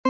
Hello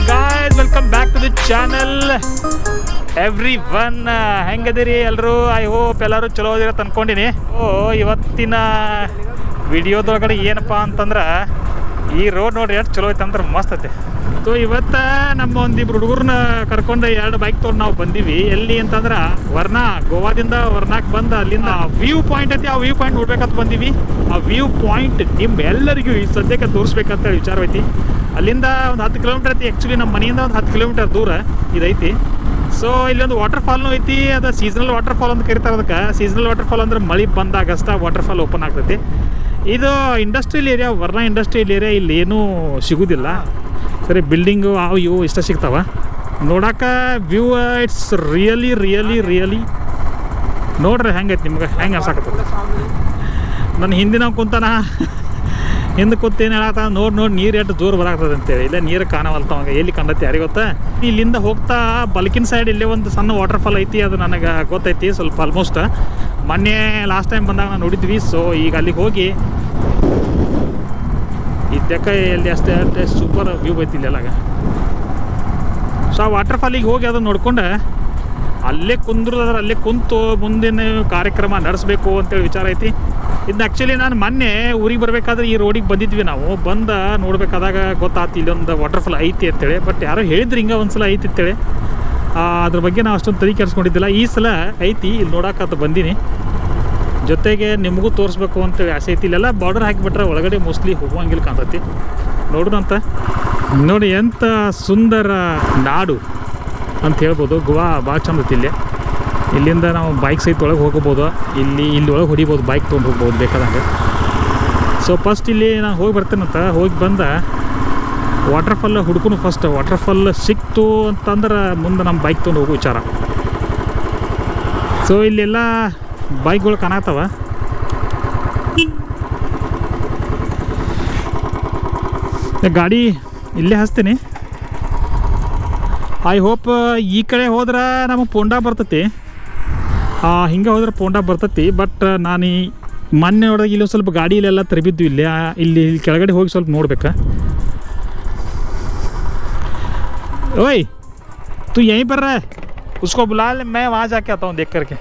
guys, welcome back to the channel. Everyone, ಹೆಂಗದಿರಿ ಎಲ್ಲರೂ? I hope ಎಲ್ಲರೂ ಚಲೋ ಅದಿರತ್ತ ಅನ್ಕೊಂಡಿನಿ. ಇವತ್ತಿನ ವಿಡಿಯೋದೊಳಗಡೆ ಏನಪ್ಪಾ ಅಂತಂದ್ರೆ ಈ ರೋಡ್ ನೋಡ್ರಿ ಎಷ್ಟು ಚಲೋ ಐತೆ ಅಂದ್ರೆ ಮಸ್ತ್ ಐತೆ. ಸೊ ಇವತ್ತು ನಮ್ಮ ಒಂದಿಬ್ರು ಹುಡುಗರನ್ನ ಕರ್ಕೊಂಡು 2 ಬೈಕ್ ತೊಗೊಂಡು ನಾವು ಬಂದೀವಿ. ಎಲ್ಲಿ ಅಂತಂದ್ರೆ ವರ್ನಾ, ಗೋವಾದಿಂದ ವರ್ನಾಕ್ ಬಂದು ಅಲ್ಲಿಂದ ವ್ಯೂ ಪಾಯಿಂಟ್ ಐತಿ, ಆ ವ್ಯೂ ಪಾಯಿಂಟ್ ನೋಡ್ಬೇಕಂತ ಬಂದೀವಿ. ಆ ವ್ಯೂ ಪಾಯಿಂಟ್ ಎಲ್ಲರಿಗೂ ಈ ಸದ್ಯಕ್ಕೆ ತೋರಿಸ್ಬೇಕಂತ ವಿಚಾರ ಐತಿ. ಅಲ್ಲಿಂದ ಒಂದು 10 ಕಿಲೋಮೀಟರ್ ಐತಿ. ಆ್ಯಕ್ಚುಲಿ ನಮ್ಮ ಮನೆಯಿಂದ ಒಂದು 10 ಕಿಲೋಮೀಟರ್ ದೂರ ಇದೈತಿ. ಸೊ ಇಲ್ಲೊಂದು ವಾಟರ್ ಫಾಲ್ನೂ ಐತಿ. ಅದು ಸೀಸನಲ್ ವಾಟರ್ ಫಾಲ್ ಅಂತ ಕರಿತಾರೆ. ಅದಕ್ಕೆ ಸೀಸನಲ್ ವಾಟರ್ ಫಾಲ್ ಅಂದ್ರೆ ಮಳೆ ಬಂದಾಗ ಅಷ್ಟೇ ವಾಟರ್ ಫಾಲ್ ಓಪನ್ ಆಗ್ತೈತಿ. ಇದು industrial area, Verna industrial area. ಇಲ್ಲಿ ಏನೂ ಸಿಗೋದಿಲ್ಲ, ಸರಿ ಬಿಲ್ಡಿಂಗು ಅವು ಇವು ಇಷ್ಟ ಸಿಗ್ತಾವ. ನೋಡೋಕೆ ವ್ಯೂ ಇಟ್ಸ್ ರಿಯಲಿ ನೋಡ್ರಿ ಹೆಂಗೈತಿ. ನಿಮ್ಗೆ ಹೆಂಗೆ ಅನ್ಸಾಕತ್ತದ? ನನ್ನ ಹಿಂದಿನ ಕುಂತಾನ ಹಿಂದೆ ಕೂತೇನು ಹೇಳತ್ತ, ನೋಡಿ ನೀರು ಎಷ್ಟು ದೂರ ಬರಾಗ್ತದೆ ಅಂತೇಳಿ. ಇಲ್ಲ ನೀರು ಕಾಣವಲ್ತವಂಗ, ಎಲ್ಲಿ ಕಂಡೈತಿ ಯಾರಿಗೆ ಗೊತ್ತಾ? ಇಲ್ಲಿಂದ ಹೋಗ್ತಾ ಬಲ್ಕಿನ ಸೈಡ್ ಇಲ್ಲೇ ಒಂದು ಸಣ್ಣ ವಾಟರ್ ಫಾಲ್ ಐತಿ. ಅದು ನನಗೆ ಗೊತ್ತೈತಿ ಸ್ವಲ್ಪ ಆಲ್ಮೋಸ್ಟ್. ಮೊನ್ನೆ ಲಾಸ್ಟ್ ಟೈಮ್ ಬಂದಾಗ ನಾವು ನೋಡಿದ್ವಿ. ಸೊ ಈಗ ಅಲ್ಲಿಗೆ ಹೋಗಿ ಇದಕ್ಕೆ ಎಲ್ಲಿ ಅಷ್ಟೇ ಸೂಪರ್ ವ್ಯೂ ಐತಿ ಇಲ್ಲೆಲ್ಲಾಗ. ಸೊ ಆ ವಾಟರ್ ಫಾಲಿಗೆ ಹೋಗಿ ಅದನ್ನು ನೋಡ್ಕೊಂಡು ಅಲ್ಲೇ ಕುಂದ್ರದಾದ್ರೆ ಅಲ್ಲೇ ಕುಂತು ಮುಂದಿನ ಕಾರ್ಯಕ್ರಮ ನಡೆಸಬೇಕು ಅಂತೇಳಿ ವಿಚಾರ ಐತಿ. ಇದನ್ನ ಆ್ಯಕ್ಚುಲಿ ನಾನು ಮೊನ್ನೆ ಊರಿಗೆ ಬರಬೇಕಾದ್ರೆ ಈ ರೋಡಿಗೆ ಬಂದಿದ್ವಿ. ನಾವು ಬಂದು ನೋಡ್ಬೇಕಾದಾಗ ಗೊತ್ತಾಯ್ತು ಇಲ್ಲೊಂದು ವಾಟರ್ ಫಾಲ್ ಐತಿ ಅಂತೇಳಿ. ಬಟ್ ಯಾರೋ ಹೇಳಿದ್ರು ಹಿಂಗೆ ಒಂದು ಸಲ ಐತಿ ಅಂತೇಳಿ. ಅದ್ರ ಬಗ್ಗೆ ನಾವು ಅಷ್ಟೊಂದು ತಲೆ ಕೆಡಿಸ್ಕೊಂಡಿದ್ದಿಲ್ಲ. ಈ ಸಲ ಐತಿ, ಇಲ್ಲಿ ನೋಡೋಕೆ ಬಂದೀನಿ. ಜೊತೆಗೆ ನಿಮಗೂ ತೋರಿಸ್ಬೇಕು ಅಂತೇಳಿ ಆಸೆ ಐತಿ. ಇಲ್ಲೆಲ್ಲ ಬಾರ್ಡರ್ ಹಾಕಿಬಿಟ್ರೆ ಒಳಗಡೆ ಮೋಸ್ಟ್ಲಿ ಹೋಗುವಂಗಿಲ್ಲ ಕಾಣ್ತೈತಿ. ನೋಡೋಣಂತ. ನೋಡಿ ಎಂಥ ಸುಂದರ ನಾಡು ಅಂತ ಹೇಳ್ಬೋದು. ಗೋವಾ ಭಾಳ ಚಂದ ಐತಿ. ಇಲ್ಲಿಂದ ನಾವು ಬೈಕ್ ಸಹಿತ ಒಳಗೆ ಹೋಗ್ಬೋದು. ಇಲ್ಲಿ ಒಳಗೆ ಹೊಡಿಬೋದು, ಬೈಕ್ ತೊಗೊಂಡು ಹೋಗ್ಬೋದು ಬೇಕಾದಂಗೆ. ಸೊ ಫಸ್ಟ್ ಇಲ್ಲಿ ನಾನು ಹೋಗಿ ಬರ್ತೇನಂತ. ಹೋಗಿ ಬಂದ ವಾಟರ್ ಫಾಲ್ ಹುಡ್ಕೊಂಡು ಫಸ್ಟ್ ವಾಟರ್ ಫಾಲ್ ಸಿಕ್ತು ಅಂತಂದ್ರೆ ಮುಂದೆ ನಮ್ಮ ಬೈಕ್ ತೊಗೊಂಡು ಹೋಗೋ ವಿಚಾರ. ಸೊ ಇಲ್ಲೆಲ್ಲ ಬೈಕ್ಗಳು ಕಾಣತ್ತವ. ಗಾಡಿ ಇಲ್ಲೇ ಹಚ್ತೀನಿ. ಐ ಹೋಪ್ ಈ ಕಡೆ ಹೋದ್ರೆ ನಮಗೆ ಪೋಂಡಾ ಬರ್ತೈತಿ, ಹಿಂಗೆ ಹೋದ್ರೆ ಪೋಂಡಾ ಬರ್ತೈತಿ. ಬಟ್ ನಾನು ಈ ಮೊನ್ನೆ ನೋಡಿದಾಗ ಇಲ್ಲಿ ಸ್ವಲ್ಪ ಗಾಡಿ ಇಲ್ಲೆಲ್ಲ ತರಬಿದ್ದು. ಇಲ್ಲಿ ಕೆಳಗಡೆ ಹೋಗಿ ಸ್ವಲ್ಪ ನೋಡ್ಬೇಕಾ. ಓಯ್ ತು ಯहीं पर रहा है? उसको बुला ले, मैं वहाँ जाके आता हूँ देख करके।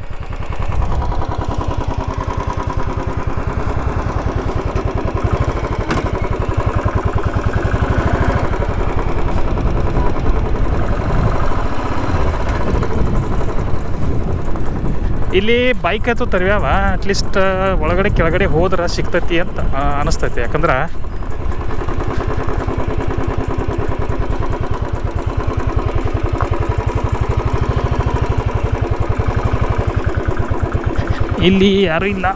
ಇಲ್ಲಿ ಬೈಕ್ ಅಂತೂ ತರ್ವ್ಯಾವ, ಅಟ್ಲೀಸ್ಟ್ ಒಳಗಡೆ ಕೆಳಗಡೆ ಹೋದ್ರೆ ಸಿಗ್ತೈತಿ ಅಂತ ಅನಿಸ್ತೈತಿ. ಯಾಕಂದ್ರೆ ಇಲ್ಲಿ ಯಾರೂ ಇಲ್ಲ.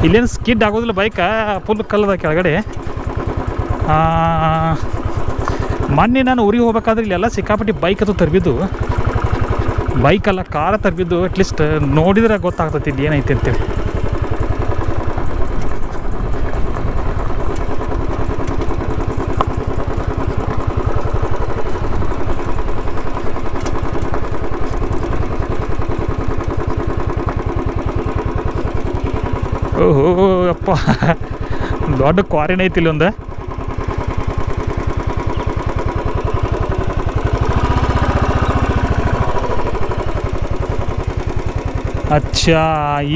ಇಲ್ಲೇನು ಸ್ಕಿಡ್ ಆಗೋದಿಲ್ಲ ಬೈಕ, ಫುಲ್ ಕಲ್ಲದ ಕೆಳಗಡೆ. ಮೊನ್ನೆ ನಾನು ಊರಿಗೆ ಹೋಗ್ಬೇಕಾದ್ರೆ ಇಲ್ಲೆಲ್ಲ ಸಿಕ್ಕಾಪಟ್ಟಿ ಬೈಕ್ ಅದು ತರ್ಬಿದ್ದು, ಬೈಕಲ್ಲ ಕಾರ ತರ್ಬಿದ್ದು. ಅಟ್ಲೀಸ್ಟ್ ನೋಡಿದ್ರೆ ಗೊತ್ತಾಗ್ತೈತಿ ಇಲ್ಲಿ ಏನೈತಿ ಅಂತೇಳಿ. ಓಹೋ ಅಪ್ಪ, ದೊಡ್ಡ ಕ್ವಾರಿನ ಐತಿ ಇಲ್ಲೊಂದು. ಅಚ್ಚಾ,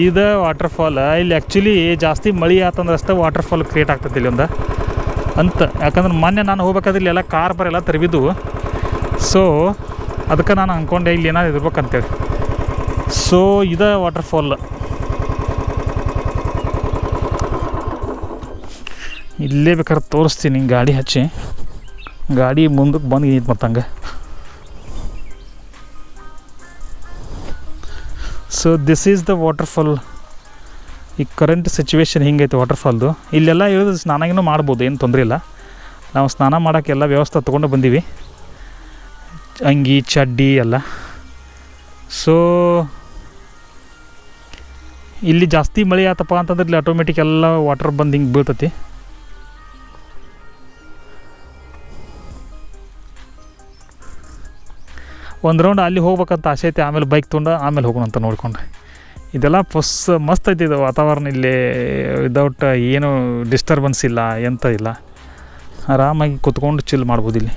ಇದು ವಾಟರ್ಫಾಲ್. ಇಲ್ಲಿ ಆ್ಯಕ್ಚುಲಿ ಜಾಸ್ತಿ ಮಳೆ ಆತಂದ್ರೆ ಅಷ್ಟೇ ವಾಟರ್ಫಾಲ್ ಕ್ರಿಯೇಟ್ ಆಗ್ತೈತಿ ಇಲ್ಲೊಂದು ಅಂತ. ಯಾಕಂದ್ರೆ ಮೊನ್ನೆ ನಾನು ಹೋಗ್ಬೇಕಾದ್ರೆ ಇಲ್ಲೆಲ್ಲ ಕಾರ್ ಬರೆಲ್ಲ ತರಬಿದ್ದು. ಸೊ ಅದಕ್ಕೆ ನಾನು ಅಂದ್ಕೊಂಡೆ ಇಲ್ಲಿ ಏನಾದ್ರು ಇರ್ಬೇಕಂತೇಳಿ. ಸೊ ಇದು ವಾಟರ್ಫಾಲ್. ಇಲ್ಲೇ ಬೇಕಾದ್ರೆ ತೋರಿಸ್ತೀನಿ, ಗಾಡಿ ಹಚ್ಚಿ, ಗಾಡಿ ಮುಂದಕ್ಕೆ ಬಂದು ನಿಂತು ಮತ್ತಂಗೆ. So this is the waterfall. ಈ ಕರೆಂಟ್ ಸಿಚುವೇಶನ್ ಹಿಂಗೈತೆ ವಾಟರ್ಫಾಲ್ದು. ಇಲ್ಲೆಲ್ಲ ಇರೋದು ಸ್ನಾನಾಗಿನೂ ಮಾಡ್ಬೋದು, ಏನು ತೊಂದರೆ ಇಲ್ಲ. ನಾವು ಸ್ನಾನ ಮಾಡೋಕ್ಕೆ ಎಲ್ಲ ವ್ಯವಸ್ಥೆ ತೊಗೊಂಡು ಬಂದೀವಿ, ಅಂಗಿ ಚಡ್ಡಿ ಎಲ್ಲ. ಸೊ ಇಲ್ಲಿ ಜಾಸ್ತಿ ಮಳೆ ಆತಪ್ಪ ಅಂತಂದ್ರೆ ಇಲ್ಲಿ ಆಟೋಮೆಟಿಕ್ ಎಲ್ಲ ವಾಟರ್ ಬಂದು ಹಿಂಗೆ ಬೀಳ್ತೈತಿ. ಒಂದು ರೌಂಡ್ ಅಲ್ಲಿ ಹೋಗ್ಬೇಕಂತ ಆಸೆ ಐತೆ, ಆಮೇಲೆ ಬೈಕ್ ತೊಗೊಂಡು ಆಮೇಲೆ ಹೋಗೋಣಂತ ನೋಡ್ಕೊಂಡು. ಇದೆಲ್ಲ ಮಸ್ತ್ ಐತಿ ಇದು ವಾತಾವರಣ. ಇಲ್ಲಿ ವಿದೌಟ್ ಏನು ಡಿಸ್ಟರ್ಬೆನ್ಸ್ ಇಲ್ಲ, ಎಂತ ಇಲ್ಲ, ಆರಾಮಾಗಿ ಕುತ್ಕೊಂಡು ಚಿಲ್ ಮಾಡ್ಬೋದು ಇಲ್ಲಿ.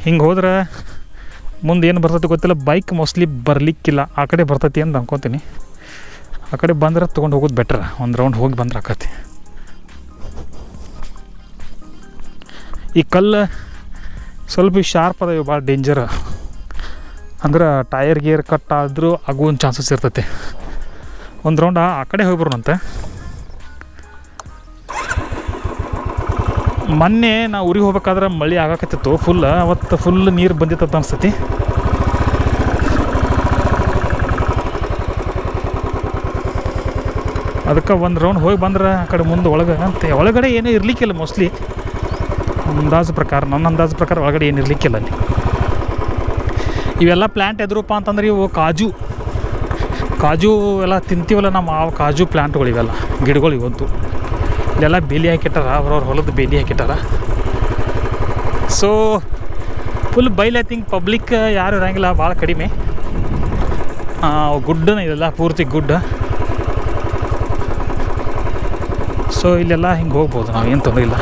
ಹಿಂಗೆ ಹೋದ್ರೆ ಮುಂದೆ ಏನು ಬರ್ತೈತಿ ಗೊತ್ತಿಲ್ಲ. ಬೈಕ್ ಮೋಸ್ಟ್ಲಿ ಬರಲಿಕ್ಕಿಲ್ಲ, ಆ ಕಡೆ ಬರ್ತೈತಿ ಅಂತ ಅನ್ಕೊತೀನಿ. ಆ ಕಡೆ ಬಂದ್ರೆ ತೊಗೊಂಡು ಹೋಗೋದು ಬೆಟ್ರ್. ಒಂದು ರೌಂಡ್ ಹೋಗಿ ಬಂದ್ರೆ ಆಕತಿ. ಈ ಕಲ್ಲು ಸ್ವಲ್ಪ ಶಾರ್ಪ್ ಅದಾವೆ, ಭಾಳ ಡೇಂಜರ್. ಅಂದ್ರೆ ಟೈರ್ ಗೇರ್ ಕಟ್ ಆದರೂ ಆಗೋ ಒಂದು ಚಾನ್ಸಸ್ ಇರ್ತೈತೆ. ಒಂದು ರೌಂಡ್ ಆ ಕಡೆ ಹೋಗಿ ಬರೋಣಂತೆ. ಮೊನ್ನೆ ನಾವು ಊರಿಗೆ ಹೋಗ್ಬೇಕಾದ್ರೆ ಮಳೆ ಆಗಾಕತ್ತಿತ್ತು ಫುಲ್. ಅವತ್ತು ಫುಲ್ ನೀರು ಬಂದಿತ್ತು ಅನಿಸ್ತೈತಿ. ಅದಕ್ಕೆ ಒಂದು ರೌಂಡ್ ಹೋಗಿ ಬಂದ್ರೆ ಆ ಕಡೆ ಮುಂದೆ ಒಳಗಡೆ ಏನೂ ಇರಲಿಕ್ಕಿಲ್ಲ ಮೋಸ್ಟ್ಲಿ. ನನ್ನ ಅಂದಾಜು ಪ್ರಕಾರ ಒಳಗಡೆ ಏನು ಇರಲಿಕ್ಕಿಲ್ಲ ಅಲ್ಲಿ. ಇವೆಲ್ಲ ಪ್ಲ್ಯಾಂಟ್ ಎದುರಪ್ಪ ಅಂತಂದ್ರೆ ಇವು ಕಾಜು ಎಲ್ಲ ತಿಂತೀವಲ್ಲ ನಾವು, ಆ ಕಾಜು ಪ್ಲ್ಯಾಂಟ್ಗಳು ಇವೆಲ್ಲ ಗಿಡಗಳು ಇವತ್ತು. ಇಲ್ಲೆಲ್ಲ ಬೇಲಿ ಹಾಕಿಟ್ಟಾರ, ಅವ್ರವ್ರ ಹೊಲದ ಬೇಲಿ ಹಾಕಿಟ್ಟಾರ. ಸೊ ಫುಲ್ ಬೈಲ್. ಐ ಥಿಂಕ್ ಪಬ್ಲಿಕ್ ಯಾರು ಇರೋಂಗಿಲ್ಲ, ಭಾಳ ಕಡಿಮೆ. ಗುಡ್ಡನ ಇದೆಲ್ಲ ಪೂರ್ತಿ ಗುಡ್ಡ. ಸೊ ಇಲ್ಲೆಲ್ಲ ಹಿಂಗೆ ಹೋಗ್ಬೋದು ನಾವು, ಏನು ತೊಂದರೆ ಇಲ್ಲ.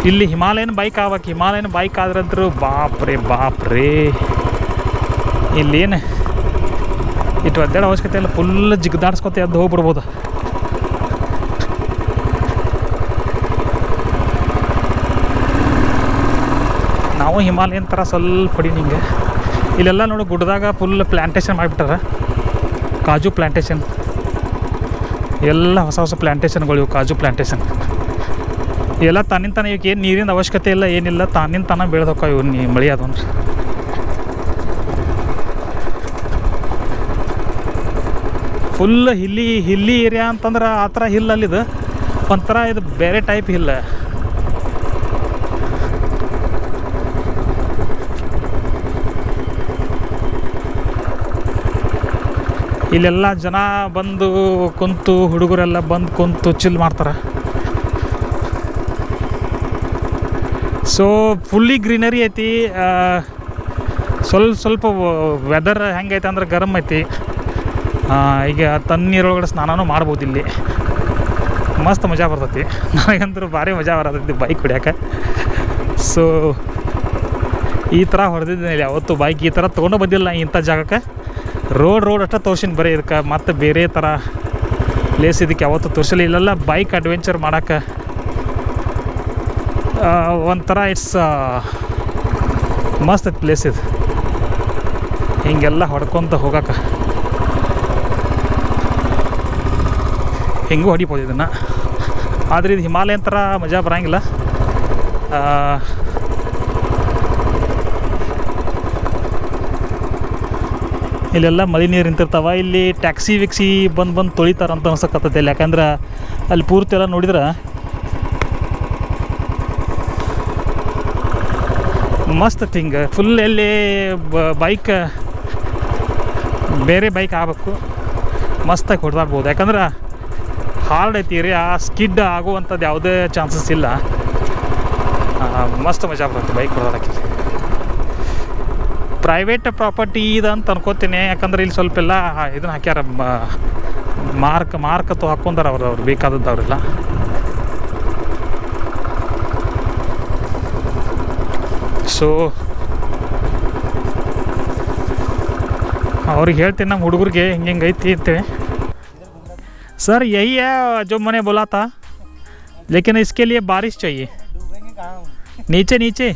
ಇಲ್ಲಿ ಹಿಮಾಲಯನ್ ಬೈಕ್ ಆಗ್ಬೇಕು. ಹಿಮಾಲಯನ್ ಬೈಕ್ ಆದ್ರಂತರೂ ಬಾಪ್ರೇ ಇಲ್ಲೇನು ಇಟ್ಟು ಒದ್ದಾಡೋ ಅವಶ್ಯಕತೆ ಇಲ್ಲ. ಫುಲ್ ಜಿಗ್ದಾಡ್ಸ್ಕೊತ ಎದ್ದು ಹೋಗ್ಬಿಡ್ಬೋದು. ನಾವು ಹಿಮಾಲಯನ್ ಥರ ಸ್ವಲ್ಪ ಹೊಡಿ ನಿಂಗೆ. ಇಲ್ಲೆಲ್ಲ ನೋಡಿ ಗುಡ್ಡದಾಗ ಫುಲ್ ಪ್ಲ್ಯಾಂಟೇಷನ್ ಮಾಡಿಬಿಟ್ಟಾರ, ಕಾಜು ಪ್ಲ್ಯಾಂಟೇಷನ್. ಎಲ್ಲ ಹೊಸ ಪ್ಲ್ಯಾಂಟೇಷನ್ಗಳು ಇವು, ಕಾಜು ಪ್ಲ್ಯಾಂಟೇಷನ್. ಇವೆಲ್ಲ ತಾನಿಂತಾನ ಇವಕ್ಕೆ ಏನು ನೀರಿನ ಅವಶ್ಯಕತೆ ಇಲ್ಲ, ಏನಿಲ್ಲ, ತಾನಿಂತಾನ ಬೆಳೆದೋಕ ಇವು ಮಳೆ ಅದು ಅಂದ್ರೆ. ಫುಲ್ ಹಿಲ್ಲಿ ಏರಿಯಾ ಅಂತಂದ್ರೆ ಆ ಥರ ಹಿಲ್ ಅಲ್ಲಿದು ಒಂಥರ, ಇದು ಬೇರೆ ಟೈಪ್ ಹಿಲ್ಲ. ಇಲ್ಲೆಲ್ಲ ಜನ ಬಂದು ಕುಂತು ಹುಡುಗರೆಲ್ಲ ಬಂದು ಕುಂತು ಚಿಲ್ ಮಾಡ್ತಾರೆ. ಸೊ ಫುಲ್ಲಿ ಗ್ರೀನರಿ ಐತಿ. ಸ್ವಲ್ಪ ವೆದರ್ ಹೆಂಗೈತೆ ಅಂದ್ರೆ ಗರಮ್ ಐತಿ. ಈಗ ತಣ್ಣೀರೊಳಗಡೆ ಸ್ನಾನನೂ ಮಾಡ್ಬೋದು ಇಲ್ಲಿ. ಮಸ್ತ್ ಮಜಾ ಬರ್ತೈತಿ. ನನಗಂತೂ ಭಾರಿ ಮಜಾ ಬರ್ತೈತಿ ಬೈಕ್ ಹೊಡ್ಯಾಕೆ. ಸೊ ಈ ಥರ ಹೊಡೆದಿದ್ದೀನಿ ಯಾವತ್ತು ಬೈಕ್ ಈ ಥರ ತೊಗೊಂಡು ಬಂದಿಲ್ಲ ಇಂಥ ಜಾಗಕ್ಕೆ. ರೋಡ್ ಅಷ್ಟೇ ತೋರ್ಸಿನಿ ಬರೀ ಇದಕ್ಕೆ. ಮತ್ತು ಬೇರೆ ಥರ ಪ್ಲೇಸ್ ಇದಕ್ಕೆ ಯಾವತ್ತು ತೋರಿಸಿಲ್ಲ. ಇಲ್ಲೆಲ್ಲ ಬೈಕ್ ಅಡ್ವೆಂಚರ್ ಮಾಡೋಕ್ಕೆ ಒಂಥರ ಇಟ್ಸ್ ಮಸ್ತ್ ಐತಿ ಪ್ಲೇಸ್ ಇದು. ಹಿಂಗೆಲ್ಲ ಹೊಡ್ಕೊತ ಹೋಗೋಕೆ ಹೆಂಗೂ ಹೊಡಿಬೋದು ಇದನ್ನು. ಆದರೆ ಇದು ಹಿಮಾಲಯನ್ ಥರ ಮಜಾ ಬರೋಂಗಿಲ್ಲ. ಇಲ್ಲೆಲ್ಲ ಮಳೆ ನೀರು ನಿಂತಿರ್ತಾವೆ. ಇಲ್ಲಿ ಟ್ಯಾಕ್ಸಿ ಬಂದು ತೊಳಿತಾರೆ ಅಂತ ಅನ್ಸಕತ್ತೈತಿ ಇಲ್ಲಿ. ಯಾಕಂದ್ರೆ ಅಲ್ಲಿ ಪೂರ್ತಿ ಎಲ್ಲ ನೋಡಿದ್ರೆ ಮಸ್ತ್ ಥಿಂಗ್ ಫುಲ್. ಎಲ್ಲಿ ಬೈಕ್ ಬೇರೆ ಬೈಕ್ ಆಗಬೇಕು ಮಸ್ತಾಗಿ ಹೊಡೆದಾಡ್ಬೋದು. ಯಾಕಂದ್ರೆ ಹಾರ್ಡ್ ಐತಿ ರೀ. ಆ ಸ್ಕಿಡ್ ಆಗುವಂಥದ್ದು ಯಾವುದೇ ಚಾನ್ಸಸ್ ಇಲ್ಲ. ಮಸ್ತ್ ಮಜಾ ಬರುತ್ತೆ ಬೈಕ್ ಹೊಡೆದಾಡಕ್ಕೆ. ಪ್ರೈವೇಟ್ ಪ್ರಾಪರ್ಟಿ ಇದೆ ಅಂತ ಅನ್ಕೋತೀನಿ. ಯಾಕಂದ್ರೆ ಇಲ್ಲಿ ಸ್ವಲ್ಪ ಎಲ್ಲ ಇದನ್ನು ಹಾಕ್ಯಾರ, ಮಾರ್ಕ್ ಹಾಕ್ಕೊಂಡಾರ ಅವ್ರು ಬೇಕಾದದ್ದು ಅವರೆಲ್ಲ. ಸೊ ಅವ್ರಿಗೆ ಹೇಳ್ತೀನಿ ನಮ್ಮ ಹುಡುಗರಿಗೆ ಹಿಂಗೆ ಐತಿ ಅಂತೇಳಿ. सर यही है जो मैंने बोला था, लेकिन इसके लिए बारिश चाहिए. नीचे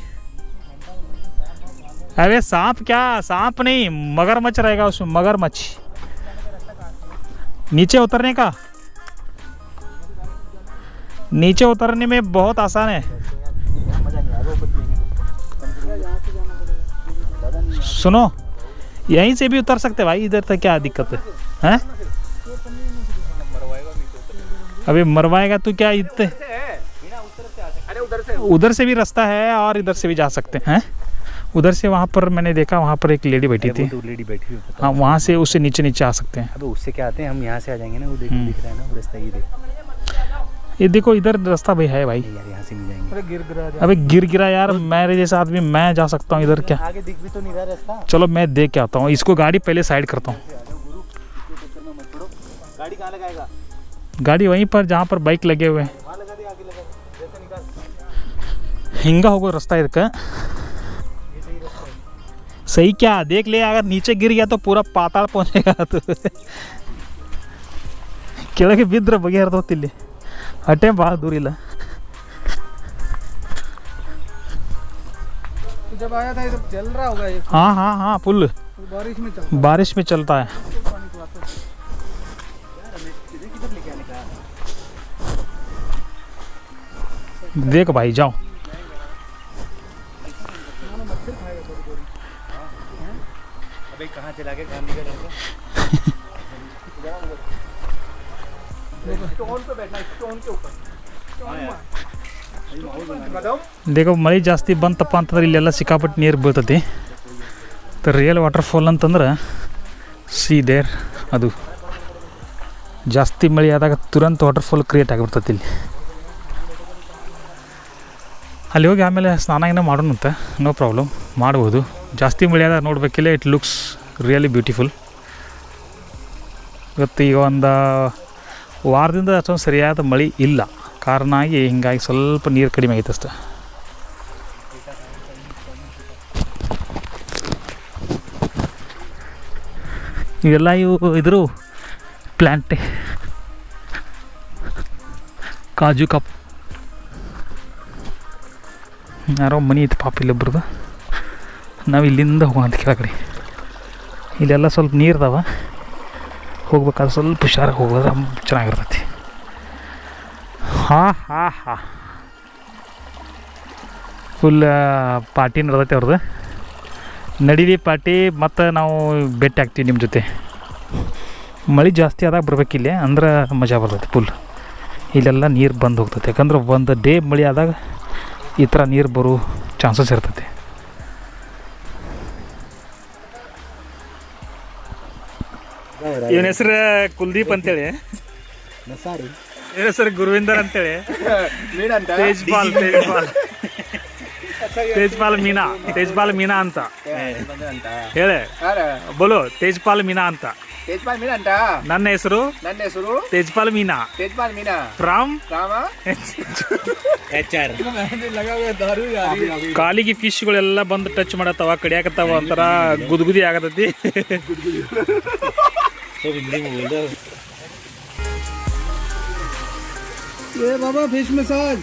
अरे सांप क्या, सांप नहीं मगरमच्छ रहेगा उसमें, मगरमच्छ. नीचे उतरने का, नीचे उतरने में बहुत आसान है. सुनो यहीं से भी उतर सकते भाई, इधर से क्या दिक्कत है? हैं अभी मरवाएगा तो क्या इतने, उधर से भी रास्ता है और इधर से भी जा सकते हैं. उधर से वहाँ पर मैंने देखा, वहाँ पर एक लेडी बैठी थी. लेडी बैठी हुई, हाँ वहाँ से उससे नीचे आ सकते हैं. अबे उससे क्या आते हैं, हम यहाँ से आ जाएंगे ना. वो दिख रहा है ना वो रास्ता, ये देख. ये देखो इधर रास्ता भी है भाई. यार यहाँ से नहीं जाएंगे. अबे गिरा यार. मेरे जैसा आदमी मैं जा सकता हूँ इधर क्या? आगे दिख भी तो नहीं रहा रास्ता. चलो मैं देख के आता हूँ. इसको गाड़ी पहले साइड करता हूँ. गाड़ी कहाँ लगाएगा? गाड़ी वहीं पर जहाँ पर बाइक लगे हुए हैं. वहाँ लगा दे, आगे लगा दे. जैसे निकाल. हिंगा होगा रास्ता ಇದಕ್ಕೆ. सही क्या देख ले, अगर नीचे गिर गया तो पूरा पाताल पहुँचेगा. तो ಕೆಳಗೆ ಬಿದ್ದರೆ ಬಗೆಹರಿದೋತು ಇಲ್ಲಿ. ಅಟೇ ಭಾಳ दूर ಇಲ್ಲ. जब आया था इधर चल रहा होगा ये. हाँ फुल बारिश में चलता है. देख भाई जाओ. अबे कहाँ चला के काम निकल जाएगा. स्टोन पे बैठना, स्टोन के ऊपर. देखो ಮಳೆ ಜಾಸ್ತಿ ಬಂತಪ್ಪ ಅಂತಂದ್ರೆ ಇಲ್ಲೆಲ್ಲ ಸಿಕ್ಕಾಪಟ್ಟೆ ನೀರು ಬೀಳ್ತೈತಿ. ರಿಯಲ್ ವಾಟರ್ಫಾಲ್ ಅಂತಂದ್ರೆ ಸೀದೇರ್ ಅದು ಜಾಸ್ತಿ ಮಳೆ ಆದಾಗ ತುರಂತ ವಾಟರ್ಫಾಲ್ ಕ್ರಿಯೇಟ್ ಆಗಿಬಿಡ್ತೈತಿ ಇಲ್ಲಿ. ಅಲ್ಲಿ ಹೋಗಿ ಆಮೇಲೆ ಸ್ನಾನ ಏನೋ ಮಾಡೋಣಂತೆ, ನೋ ಪ್ರಾಬ್ಲಮ್, ಮಾಡ್ಬೋದು. ಜಾಸ್ತಿ ಮಳೆ ಆದಾಗ ನೋಡಬೇಕಿಲ್ಲ, ಇಟ್ ಲುಕ್ಸ್ ರಿಯಲಿ ಬ್ಯೂಟಿಫುಲ್. ಇವತ್ತು ಈಗ ಒಂದು ವಾರದಿಂದ ಅಷ್ಟೊಂದು ಸರಿಯಾದ ಮಳೆ ಇಲ್ಲ, ಕಾರಣ ಆಗಿ ಹಿಂಗಾಗಿ ಸ್ವಲ್ಪ ನೀರು ಕಡಿಮೆ ಆಗೈತೆ ಅಷ್ಟೆ. ಇವೆಲ್ಲ ಇದ್ರು ಪ್ಲ್ಯಾಂಟೆ, ಕಾಜು ಕಪ್. ಯಾರೋ ಮನೆ ಐತೆ ಪಾಪ ಇಲ್ಲೊಬ್ರದ್ದು. ನಾವು ಇಲ್ಲಿಂದ ಹೋಗೋಂತ ಕೆಳಗಡೆ. ಇಲ್ಲೆಲ್ಲ ಸ್ವಲ್ಪ ನೀರ್ದಾವ, ಹೋಗ್ಬೇಕಾದ್ರೆ ಸ್ವಲ್ಪ ಹುಷಾರಾಗಿ ಹೋಗೋದ್ರೆ ಚೆನ್ನಾಗಿರ್ತೈತಿ. ಹಾಂ ಫುಲ್ ಪಾರ್ಟಿ ನಡ್ದೈತೆ ಅವ್ರದ್ದು. ನಡೀಲಿ ಪಾರ್ಟಿ, ಮತ್ತು ನಾವು ಭೇಟಿ ಆಗ್ತೀವಿ ನಿಮ್ಮ ಜೊತೆ. ಮಳೆ ಜಾಸ್ತಿ ಆದಾಗ ಬರ್ಬೇಕಿಲ್ಲೇ, ಅಂದ್ರೆ ಮಜಾ ಬರ್ತೈತಿ ಫುಲ್. ಇಲ್ಲೆಲ್ಲ ನೀರು ಬಂದು ಹೋಗ್ತೈತೆ, ಯಾಕಂದ್ರೆ ಒಂದು ಡೇ ಮಳೆ ಆದಾಗ ಈ ಥರ ನೀರು ಬರೋ ಚಾನ್ಸಸ್ ಇರ್ತೈತಿ. ಇವನ ಹೆಸರು ಕುಲ್ದೀಪ್ ಅಂತೇಳಿ, ನಸಾರಿ ಇವನ ಹೆಸರು ಗುರುವಿಂದರ್ ಅಂತೇಳಿ, ತೇಜ್ಪಾಲ್ ಮೀನಾ ಅಂತ ಹೇಳಿ ಬೋಲು. ತೇಜ್ಪಾಲ್ ಮೀನಾ ಅಂತ. ನನ್ನ ಹೆಸರು ತೇಜ್ಪಾಲ್ ಮೀನಾ ಫ್ರಾಮ್ ಕಾಲಿಗೆ ಫಿಶ್ಗಳೆಲ್ಲ ಬಂದು ಟಚ್ ಮಾಡತ್ತವ, ಕಡಿಯಾಕತ್ತಾವ, ಒಂಥರ ಗುದ್ಗುದಿ ಆಗತೈತಿ. ಬಾಬಾ ಫಿಶ್ ಮಸಾಜ್